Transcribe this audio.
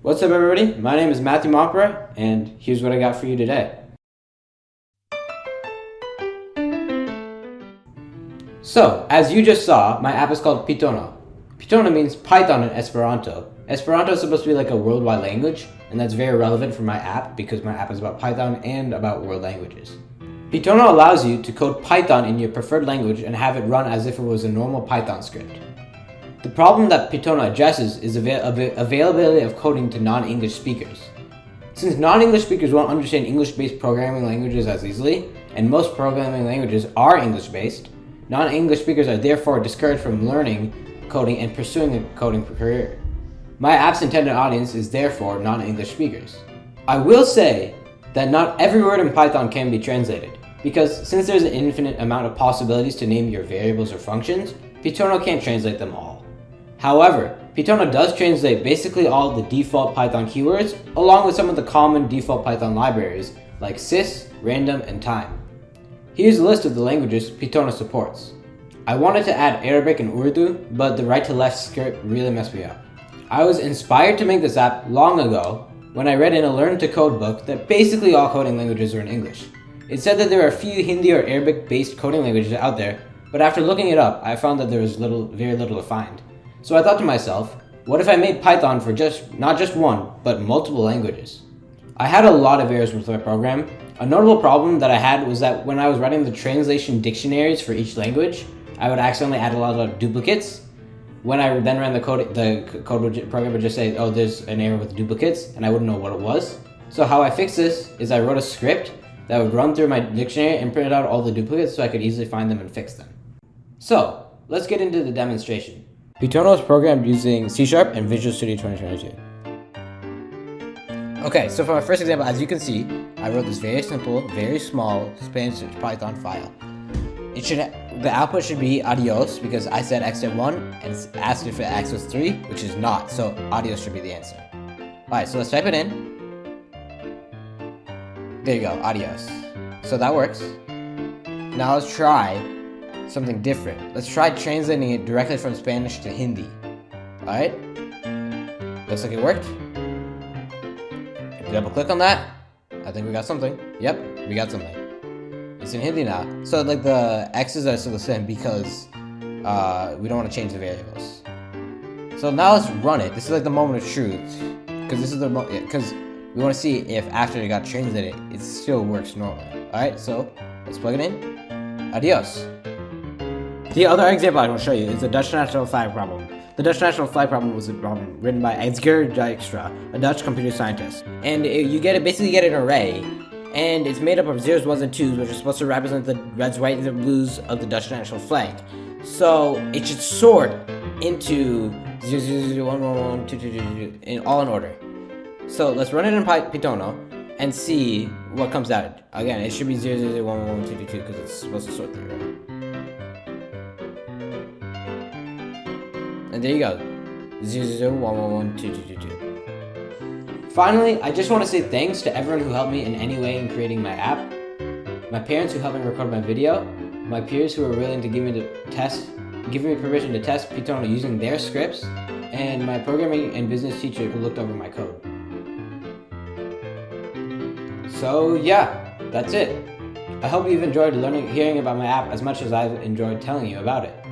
What's up, everybody? My name is Matthew Mompera, and here's what I got for you today. So, as you just saw, my app is called Pitono. Pitono means Python in Esperanto. Esperanto is supposed to be like a worldwide language, and that's very relevant for my app because my app is about Python and about world languages. Pitono allows you to code Python in your preferred language and have it run as if it was a normal Python script. The problem that Pitono addresses is availability of coding to non-English speakers. Since non-English speakers won't understand English-based programming languages as easily, and most programming languages are English-based, non-English speakers are therefore discouraged from learning coding and pursuing a coding career. My app's intended audience is therefore non-English speakers. I will say that not every word in Python can be translated, because since there's an infinite amount of possibilities to name your variables or functions, Pitono can't translate them all. However, Pitono does translate basically all the default Python keywords, along with some of the common default Python libraries like sys, random, and time. Here's a list of the languages Pitono supports. I wanted to add Arabic and Urdu, but the right-to-left script really messed me up. I was inspired to make this app long ago when I read in a Learn to Code book that basically all coding languages are in English. It said that there are a few Hindi or Arabic-based coding languages out there, but after looking it up, I found that there was very little to find. So I thought to myself, what if I made Python for not just one, but multiple languages? I had a lot of errors with my program. A notable problem that I had was that when I was writing the translation dictionaries for each language, I would accidentally add a lot of duplicates. When I then ran the program would just say, oh, there's an error with duplicates, and I wouldn't know what it was. So how I fixed this is I wrote a script that would run through my dictionary and print out all the duplicates so I could easily find them and fix them. So, let's get into the demonstration. Pitono is programmed using C# and Visual Studio 2022. Okay, so for my first example, as you can see, I wrote this very simple, very small Spanish Python file. The output should be adios because I said x at 1 and it's asked if x was 3, which is not, so adios should be the answer. Alright, so let's type it in. There you go, adios. So that works. Now let's try something different. Let's try translating it directly from Spanish to Hindi. Alright? Looks like it worked. If you double click on that, I think we got something. Yep, we got something. It's in Hindi now. So like the X's are still the same because we don't want to change the variables. So now let's run it. This is like the moment of truth. Because we want to see if after it got translated, it still works normally. Alright, so let's plug it in. Adios. The other example I want to show you is the Dutch national flag problem. The Dutch national flag problem was a problem written by Edgar Dijkstra, a Dutch computer scientist. And basically get an array, and it's made up of zeros, ones, and twos, which are supposed to represent the reds, whites, and blues of the Dutch national flag. So it should sort into 0, 0, 0, 1, 1, 1, 2, 2, 2, 2, in all in order. So let's run it in Pitono and see what comes out. Again, it should be 0, 0, 0, 1, 1, 1, 2, 2, 2 because it's supposed to sort through, right? And there you go, 0, 0, 1, 1, 1, 2, 2, 2, 2. Finally, I just want to say thanks to everyone who helped me in any way in creating my app, my parents who helped me record my video, my peers who were willing to give me permission to test Pitono using their scripts, and my programming and business teacher who looked over my code. So yeah, that's it. I hope you've enjoyed hearing about my app as much as I've enjoyed telling you about it.